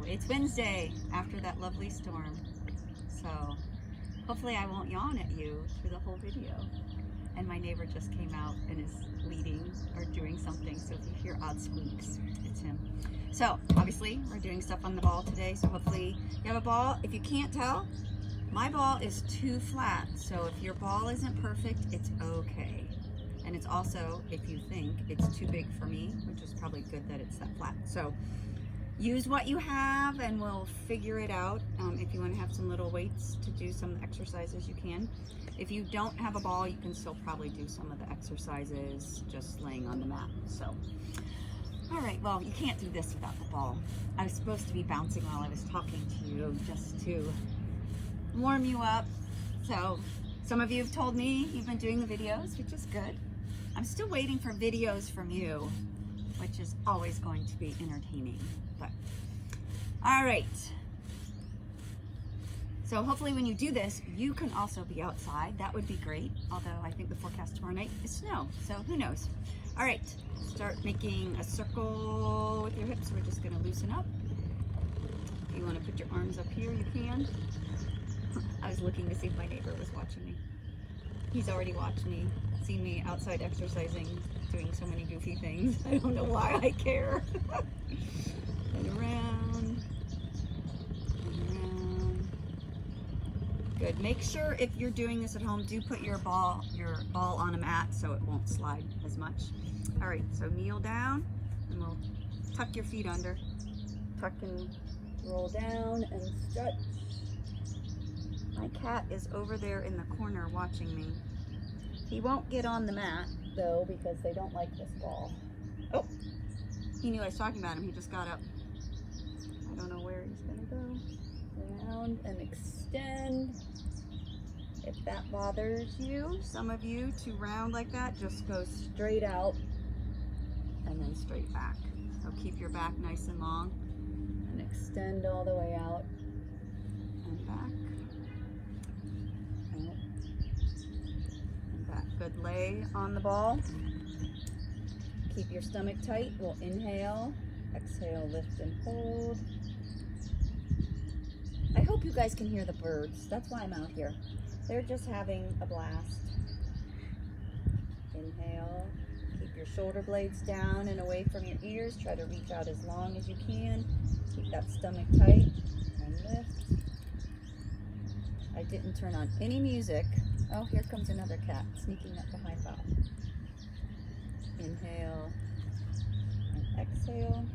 it's Wednesday after that lovely storm. So hopefully I won't yawn at you through the whole video. And my neighbor just came out and is leading or doing something. So if you hear odd squeaks, it's him. So obviously we're doing stuff on the ball today. So hopefully you have a ball. If you can't tell, my ball is too flat. So if your ball isn't perfect, it's okay. And it's also, if you think it's too big for me, which is probably good that it's that flat. So use what you have and we'll figure it out. If you want to have some little weights to do some exercises, you can. If you don't have a ball, you can still probably do some of the exercises just laying on the mat. So, all right, well, you can't do this without the ball. I was supposed to be bouncing while I was talking to you just to warm you up. So some of you have told me you've been doing the videos, which is good. I'm still waiting for videos from you, which is always going to be entertaining. But all right. So hopefully when you do this, you can also be outside. That would be great. Although I think the forecast tomorrow night is snow. So who knows? All right, start making a circle with your hips. We're just gonna loosen up. If you wanna put your arms up here, you can. I was looking to see if my neighbor was watching me. He's already watched me, seen me outside exercising, doing so many goofy things. I don't know why I care. And around. Good. Make sure if you're doing this at home, do put your ball on a mat so it won't slide as much. All right, so kneel down and we'll tuck your feet under. Tuck and roll down and stretch. My cat is over there in the corner watching me. He won't get on the mat though because they don't like this ball. Oh, he knew I was talking about him. He just got up. I don't know where he's gonna go. Round and extend. If that bothers you, some of you, to round like that, just go straight out and then straight back. So keep your back nice and long and extend all the way out and back. Out and back. Good. Lay on the ball. Keep your stomach tight. We'll inhale, exhale, lift and hold. I hope you guys can hear the birds. That's why I'm out here. They're just having a blast. Inhale. Keep your shoulder blades down and away from your ears. Try to reach out as long as you can. Keep that stomach tight and lift. I didn't turn on any music. Oh, here comes another cat sneaking up behind Bob. Inhale and exhale.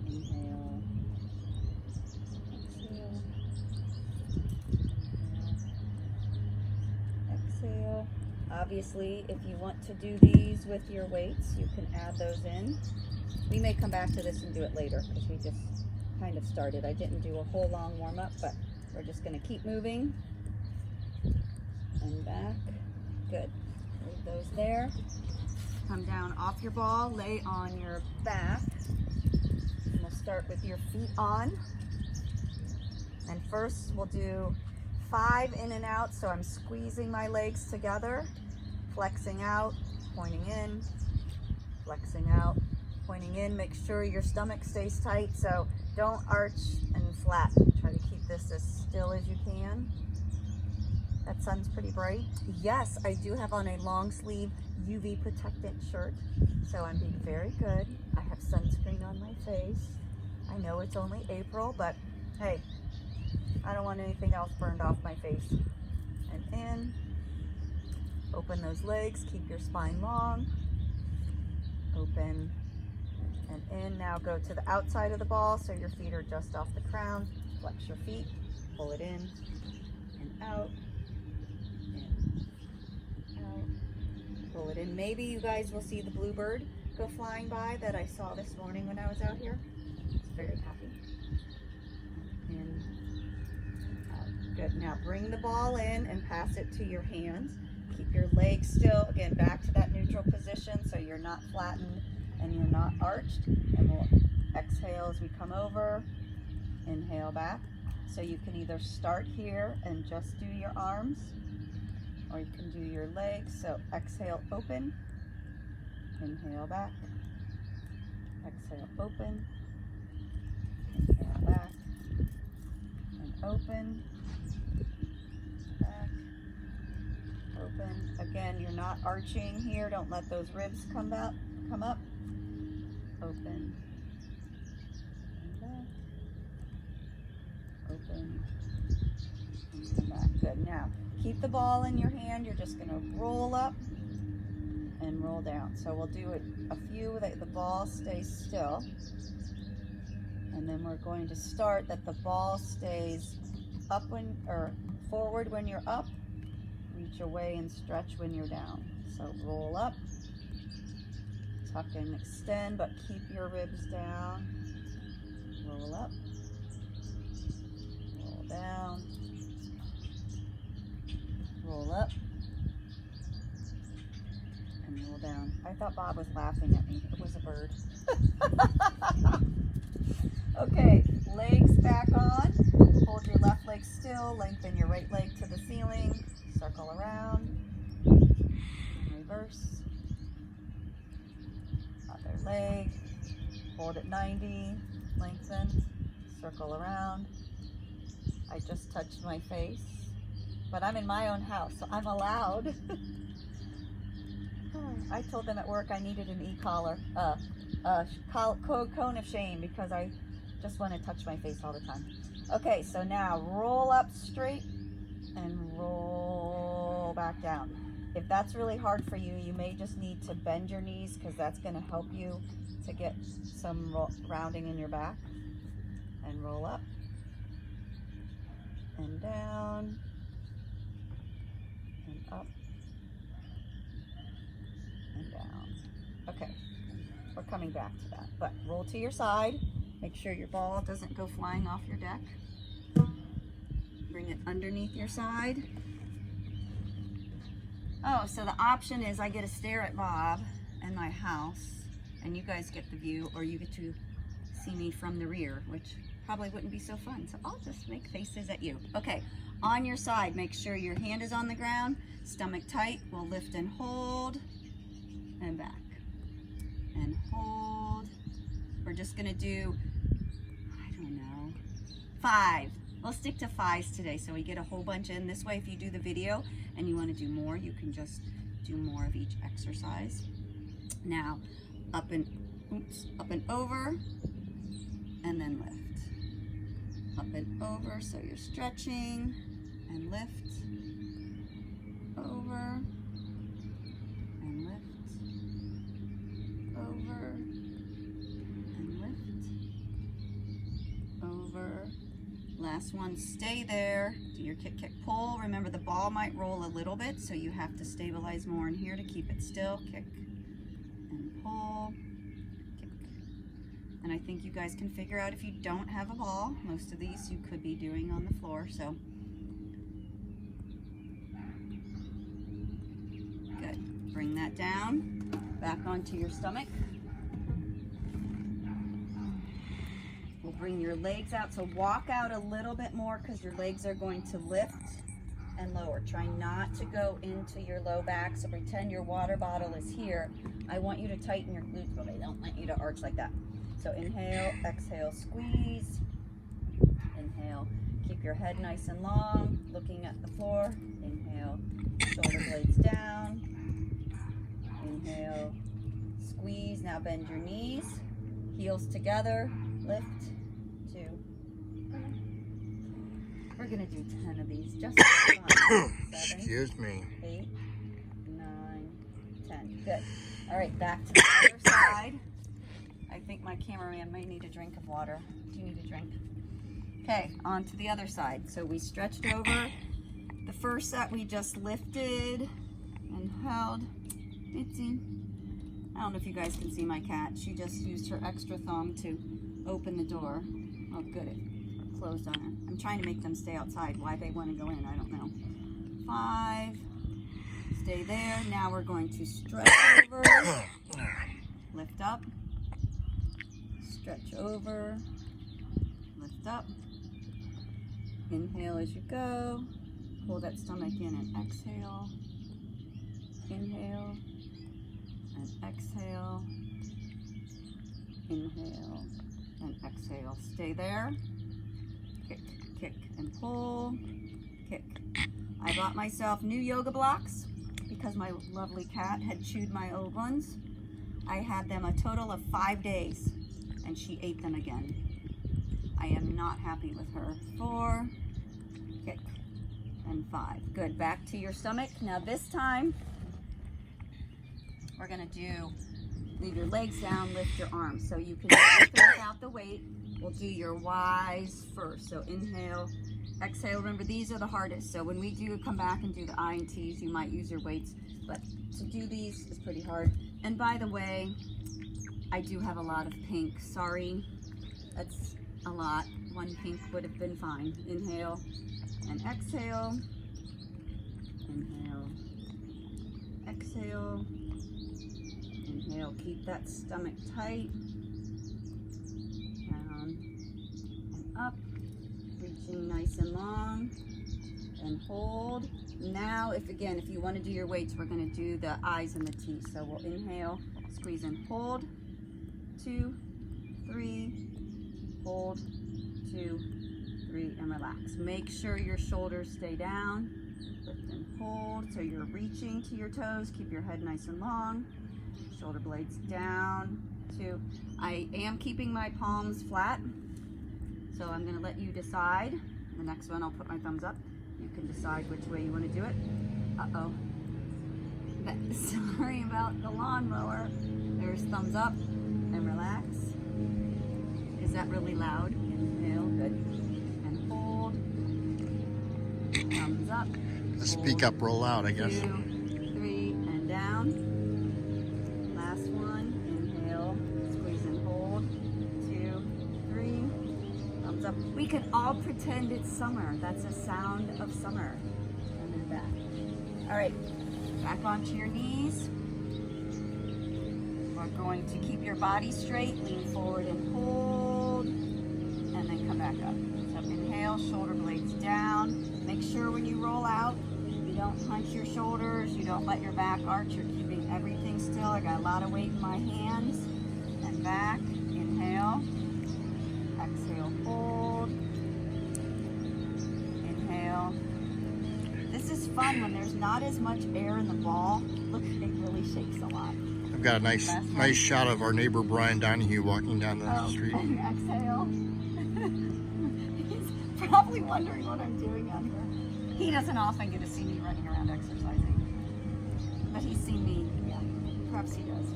Inhale. Exhale. Obviously, if you want to do these with your weights, you can add those in. We may come back to this and do it later because we just kind of started. I didn't do a whole long warm-up, but we're just going to keep moving. And back. Good. Leave those there. Come down off your ball, lay on your back. And we'll start with your feet on. And first we'll do 5 in and out. So I'm squeezing my legs together, flexing out, pointing in, flexing out, pointing in. Make sure your stomach stays tight. So don't arch and flatten. Try to keep this as still as you can. That sun's pretty bright. Yes, I do have on a long sleeve UV protectant shirt. So I'm being very good. I have sunscreen on my face. I know it's only April, but hey, I don't want anything else burned off my face. And in. Open those legs. Keep your spine long. Open and in. Now go to the outside of the ball so your feet are just off the crown. Flex your feet. Pull it in and out. In. Out. Pull it in. Maybe you guys will see the bluebird go flying by that I saw this morning when I was out here. It's very happy. In. Good. Now bring the ball in and pass it to your hands. Keep your legs still. Again, back to that neutral position so you're not flattened and you're not arched. And we'll exhale as we come over. Inhale back. So you can either start here and just do your arms, or you can do your legs. So exhale, open. Inhale back. Exhale, open. open, back, open. Again, you're not arching here. Don't let those ribs come up, open, and back, open, and back. Good. Now, keep the ball in your hand. You're just gonna roll up and roll down. So we'll do it a few that the ball stays still. And then we're going to start that the ball stays up or forward when you're up, reach away and stretch when you're down. So roll up, tuck and extend, but keep your ribs down. Roll up, roll down, roll up, and roll down. I thought Bob was laughing at me. It was a bird. Okay, legs back on. Hold your left leg still. Lengthen your right leg to the ceiling. Circle around. And reverse. Other leg. Hold at 90. Lengthen. Circle around. I just touched my face. But I'm in my own house, so I'm allowed. I told them at work I needed an e-collar. Cone of shame because I just want to touch my face all the time. Okay, so now roll up straight and roll back down. If that's really hard for you, you may just need to bend your knees because that's going to help you to get some rounding in your back. And roll up and down and up and down. Okay, we're coming back to that, but roll to your side. Make sure your ball doesn't go flying off your deck. Bring it underneath your side. Oh, so the option is I get to stare at Bob and my house, and you guys get the view, or you get to see me from the rear, which probably wouldn't be so fun. So I'll just make faces at you. Okay, on your side, make sure your hand is on the ground, stomach tight. We'll lift and hold, and back, and hold. We're just gonna do, I don't know, 5. We'll stick to 5s today so we get a whole bunch in. This way, if you do the video and you want to do more, you can just do more of each exercise. Now, up and over, and then lift. Up and over, so you're stretching, and lift, over, and lift, over, and lift, over. Last one, stay there. Do your kick, kick, pull. Remember the ball might roll a little bit, so you have to stabilize more in here to keep it still. Kick and pull, kick. And I think you guys can figure out if you don't have a ball. Most of these you could be doing on the floor, so. Good. Bring that down, back onto your stomach. We'll bring your legs out, so walk out a little bit more because your legs are going to lift and lower. Try not to go into your low back, so pretend your water bottle is here. I want you to tighten your glutes, but I don't want you to arch like that. So inhale, exhale, squeeze. Inhale, keep your head nice and long, looking at the floor. Inhale, shoulder blades down. Inhale, squeeze. Now bend your knees, heels together, lift. 2. We're gonna do 10 of these just for fun. 7, excuse me. 8, 9, 10. Good. All right, back to the other side. I think my cameraman may need a drink of water. Do you need a drink? Okay, on to the other side. So we stretched over. The first set we just lifted and held. I don't know if you guys can see my cat. She just used her extra thumb to open the door. Oh, good. It closed on her. I'm trying to make them stay outside. Why they want to go in, I don't know. 5. Stay there. Now we're going to stretch over. Lift up. Stretch over. Lift up. Inhale as you go. Pull that stomach in and exhale. Inhale and exhale. Inhale and exhale. Stay there. Kick, kick and pull, kick. I bought myself new yoga blocks because my lovely cat had chewed my old ones. I had them a total of 5 days and she ate them again. I am not happy with her. 4, kick, and 5. Good, back to your stomach. Now this time, we're gonna leave your legs down, lift your arms. So you can lift it without the weight. We'll do your Y's first. So inhale, exhale. Remember, these are the hardest. So when we come back and do the I and T's, you might use your weights, but to do these is pretty hard. And by the way, I do have a lot of pink. Sorry, that's a lot. 1 pink would have been fine. Inhale and exhale. Inhale, exhale. Inhale, keep that stomach tight. Down and up, reaching nice and long, and hold. Now, if you want to do your weights, we're going to do the I's and the T's. So we'll inhale, squeeze and hold, 2, 3, hold, 2, 3, and relax. Make sure your shoulders stay down, lift and hold, so you're reaching to your toes. Keep your head nice and long, shoulder blades down, 2. I am keeping my palms flat, so I'm going to let you decide. The next one, I'll put my thumbs up. You can decide which way you want to do it. Uh-oh. Sorry about the lawnmower. There's thumbs up and relax. Is that really loud? Inhale, good. And hold. Thumbs up. Speak up real loud, I guess. 2, 3, and down. Last one. Inhale, squeeze and hold. 2, 3. Thumbs up. We can all pretend it's summer. That's a sound of summer. And then back. All right, back onto your knees. We're going to keep your body straight, lean forward and hold, and then come back up. So inhale, shoulder blades down. Make sure when you roll out, you don't hunch your shoulders, you don't let your back arch, you're keeping everything still. I got a lot of weight in my hands. And back, inhale, exhale, hold, inhale. This is fun when there's not as much air in the ball. Look, it really shakes a lot. I've got a nice shot of our neighbor Brian Donahue walking down the street. And exhale. He's probably wondering what I'm doing out here. He doesn't often get to see me running around exercising, but he's seen me. Yeah, perhaps he does.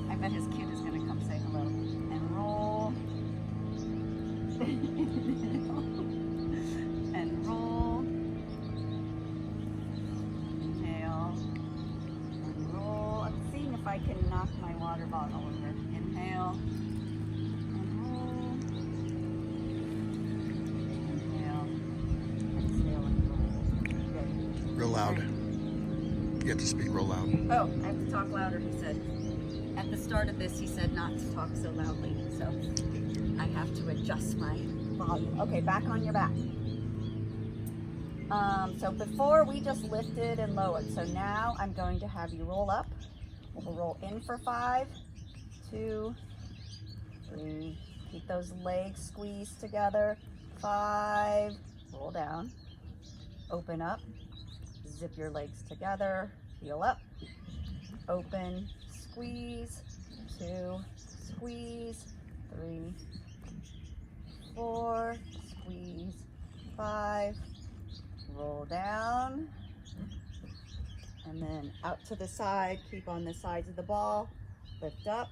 I bet his kid is going to come say hello and roll. And roll. Inhale and roll. I'm seeing if I can knock my water bottle over. Inhale and roll. Inhale, exhale and roll. Good. Real loud. You have to speak real loud. Oh, I have to talk louder, he said. At the start of this, he said not to talk so loudly, so I have to adjust my volume. Okay, back on your back. So before we just lifted and lowered. So now I'm going to have you roll up. We'll roll in for 5, 2, 3. Keep those legs squeezed together. 5. Roll down. Open up. Zip your legs together. Heel up. Open. Squeeze. 2. Squeeze. 3. 4. Squeeze. 5. Roll down, and then out to the side. Keep on the sides of the ball. Lift up,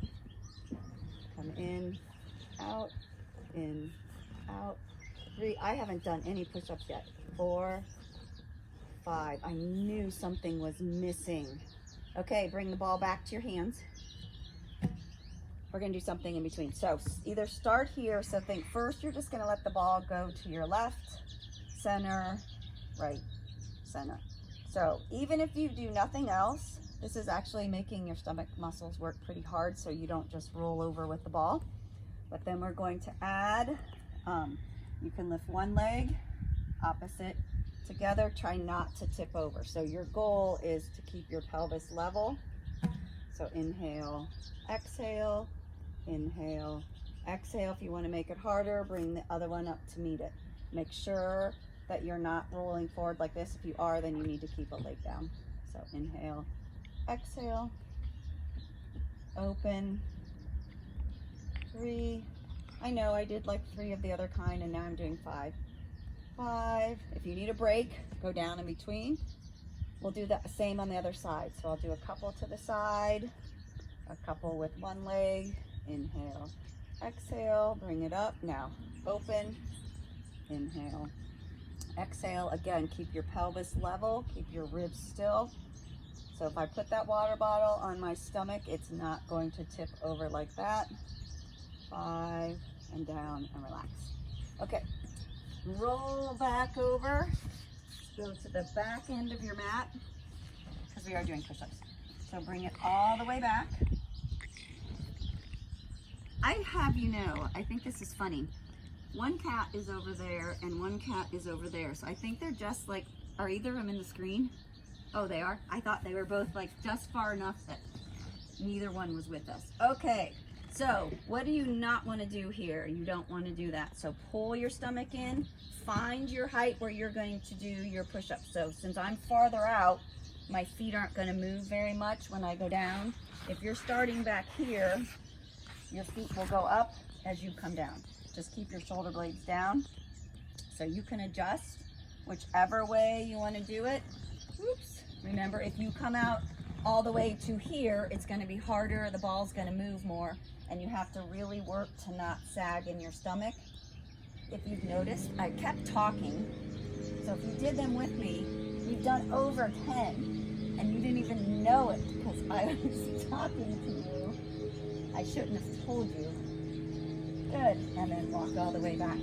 come in, out, 3. I haven't done any push-ups yet. 4, 5. I knew something was missing. Okay, bring the ball back to your hands. We're gonna do something in between. So either start here. So think first you're just gonna let the ball go to your left, center, right, center. So even if you do nothing else, this is actually making your stomach muscles work pretty hard so you don't just roll over with the ball. But then we're going to add, you can lift one leg, opposite together, try not to tip over. So your goal is to keep your pelvis level. So inhale, exhale, inhale, exhale. If you want to make it harder, bring the other one up to meet it. Make sure that you're not rolling forward like this. If you are, then you need to keep a leg down. So inhale, exhale, open, 3. I know I did like 3 of the other kind and now I'm doing 5. 5. If you need a break, go down in between. We'll do the same on the other side. So I'll do a couple to the side, a couple with one leg. Inhale, exhale, bring it up. Now open, inhale, exhale. Again, keep your pelvis level, keep your ribs still. So if I put that water bottle on my stomach, it's not going to tip over like that. 5, and down, and relax. Okay, roll back over. Go to the back end of your mat, because we are doing push-ups. So bring it all the way back. I have you know, I think this is funny. One cat is over there and one cat is over there. So I think they're just like, are either of them in the screen? Oh, they are? I thought they were both like just far enough that neither one was with us. Okay, so what do you not want to do here? You don't want to do that. So pull your stomach in, find your height where you're going to do your push-ups. So since I'm farther out, my feet aren't going to move very much when I go down. If you're starting back here, your feet will go up as you come down. Just keep your shoulder blades down so you can adjust whichever way you want to do it. Oops. Remember, if you come out all the way to here, it's going to be harder. The ball's going to move more, and you have to really work to not sag in your stomach. If you've noticed, I kept talking. So if you did them with me, we've done over 10, and you didn't even know it because I was talking to you. I shouldn't have told you. Good. And then walk all the way back.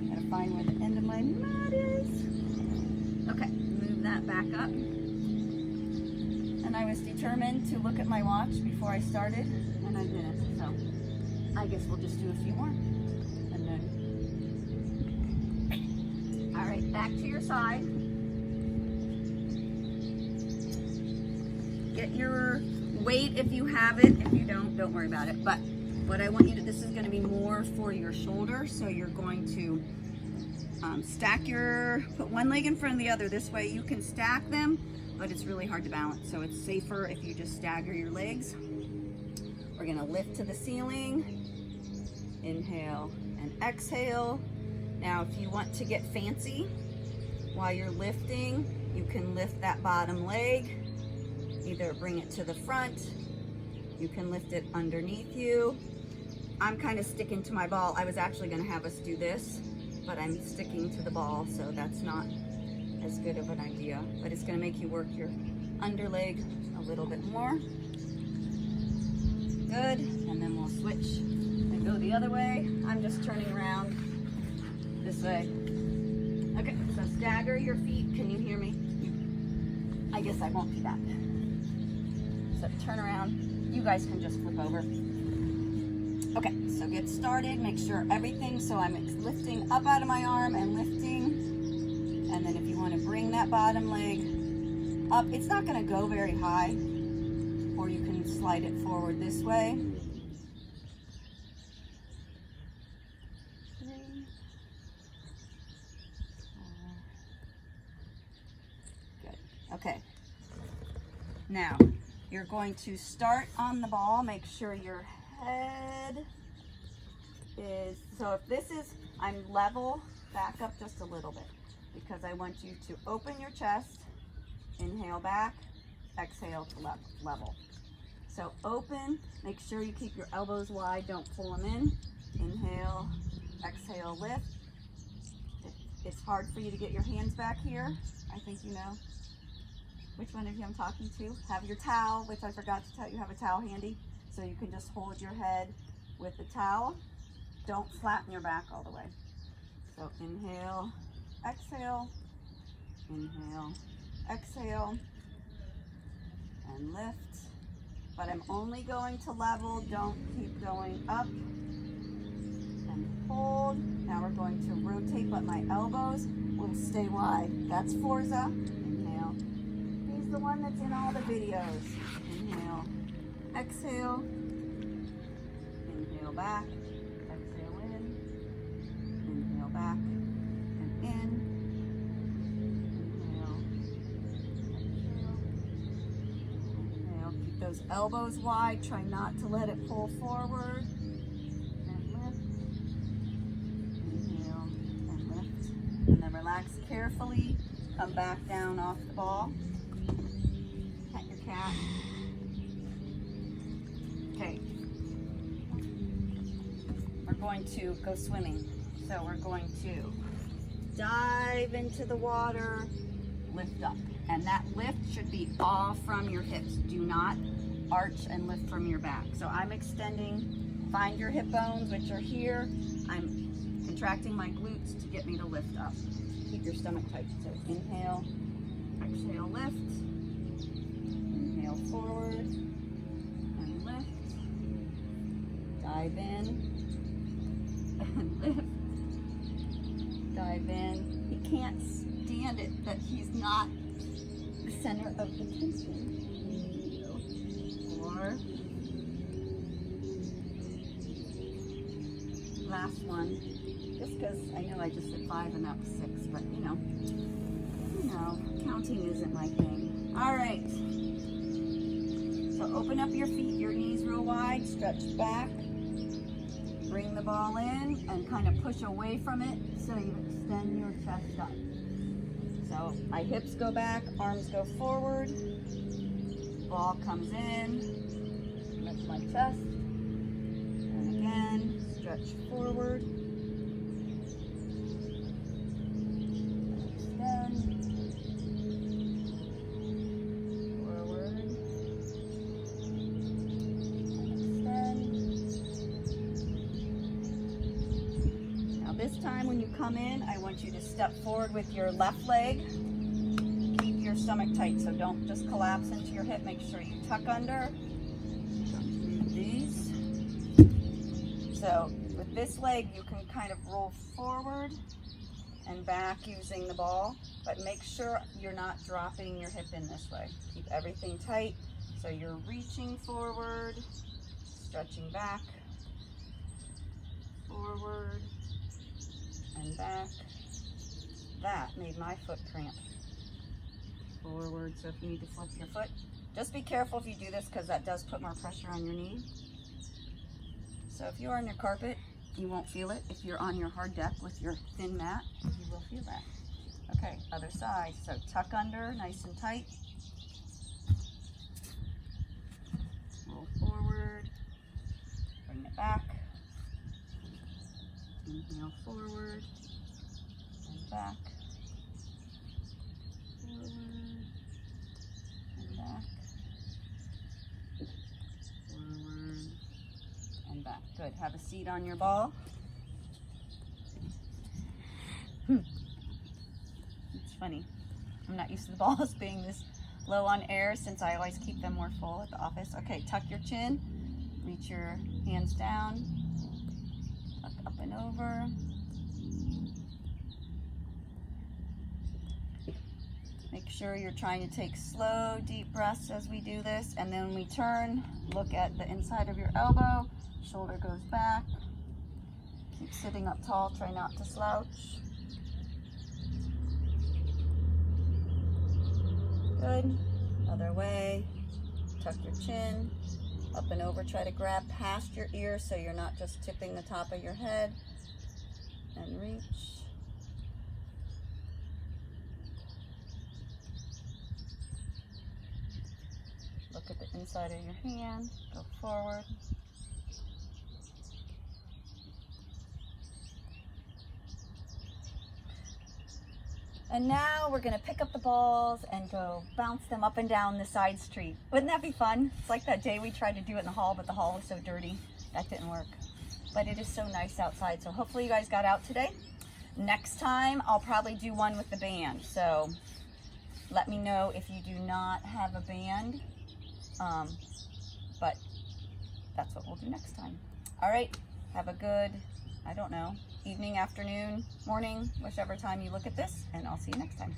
Gotta find where the end of my mat is. Okay, move that back up. And I was determined to look at my watch before I started, and I didn't. So I guess we'll just do a few more. And then, all right, back to your side. Get your weight if you have it. If you don't worry about it. But what I want you to, this is going to be more for your shoulder. So you're going to put one leg in front of the other. This way you can stack them, but it's really hard to balance. So it's safer if you just stagger your legs. We're going to lift to the ceiling. Inhale and exhale. Now, if you want to get fancy while you're lifting, you can lift that bottom leg. Either bring it to the front, you can lift it underneath you. I'm kind of sticking to my ball. I was actually going to have us do this, but I'm sticking to the ball, so that's not as good of an idea. But it's going to make you work your underleg a little bit more. Good, and then we'll switch and go the other way. I'm just turning around this way. Okay, so stagger your feet. Can you hear me? I guess I won't do that. So turn around. You guys can just flip over. Okay, so get started. Make sure everything, so I'm lifting up out of my arm and lifting. And then if you want to bring that bottom leg up, it's not going to go very high. Or you can slide it forward this way. 3, 4. Good. Okay. Now, you're going to start on the ball. Make sure your head is, so if this is, I'm level, back up just a little bit because I want you to open your chest, inhale back, exhale to level. So open, make sure you keep your elbows wide, don't pull them in. Inhale, exhale, lift. If it's hard for you to get your hands back here, I think you know which one of you I'm talking to. Have your towel, which I forgot to tell you, have a towel handy, so you can just hold your head with the towel. Don't flatten your back all the way. So inhale, exhale, and lift. But I'm only going to level, don't keep going up. And hold. Now we're going to rotate, but my elbows will stay wide. That's Forza. Inhale. He's the one that's in all the videos. Inhale, exhale, inhale back, exhale in, those elbows wide. Try not to let it pull forward. And lift. Inhale and lift. And then relax carefully. Come back down off the ball. Pet your cat. Okay. We're going to go swimming. So we're going to dive into the water, lift up. And that lift should be all from your hips. Do not arch and lift from your back. So I'm extending, find your hip bones, which are here. I'm contracting my glutes to get me to lift up. Keep your stomach tight. So inhale, exhale, lift. Inhale forward and lift. Dive in and lift. Dive in. He can't stand it that he's not the center of attention. 4. Last one. Just because I know I just did 5 and that was 6, but you know, counting isn't my thing. All right. So open up your feet, your knees real wide, stretch back. Bring the ball in and kind of push away from it so you extend your chest up. So my hips go back, arms go forward, ball comes in, lift my chest, and again, stretch forward, extend, forward, and extend. Now this time when you come in, I want you to step forward with your left leg. Keep your stomach tight, so don't just collapse into your hip. Make sure you tuck under. These. So with this leg, you can kind of roll forward and back using the ball, but make sure you're not dropping your hip in this way. Keep everything tight, so you're reaching forward, stretching back, forward, and back. That made my foot cramp. Forward, so if you need to flip your foot, just be careful if you do this because that does put more pressure on your knee. So if you're on your carpet, you won't feel it. If you're on your hard deck with your thin mat, you will feel that. Okay, other side. So tuck under, nice and tight. Roll forward, bring it back. Inhale forward and back. Forward and back. Forward and back. Good. Have a seat on your ball. It's funny. I'm not used to the balls being this low on air since I always keep them more full at the office. Okay, tuck your chin. Reach your hands down. Tuck up and over. Make sure you're trying to take slow, deep breaths as we do this. And then when we turn, look at the inside of your elbow. Shoulder goes back. Keep sitting up tall. Try not to slouch. Good. Other way. Tuck your chin. Up and over. Try to grab past your ears so you're not just tipping the top of your head. And reach. Look at the inside of your hand. Go forward. And now we're going to pick up the balls and go bounce them up and down the side street. Wouldn't that be fun? It's like that day we tried to do it in the hall, but the hall was so dirty. That didn't work. But it is so nice outside. So hopefully you guys got out today. Next time, I'll probably do one with the band. So let me know if you do not have a band. But that's what we'll do next time. All right. Have a good, I don't know, evening, afternoon, morning, whichever time you look at this, and I'll see you next time.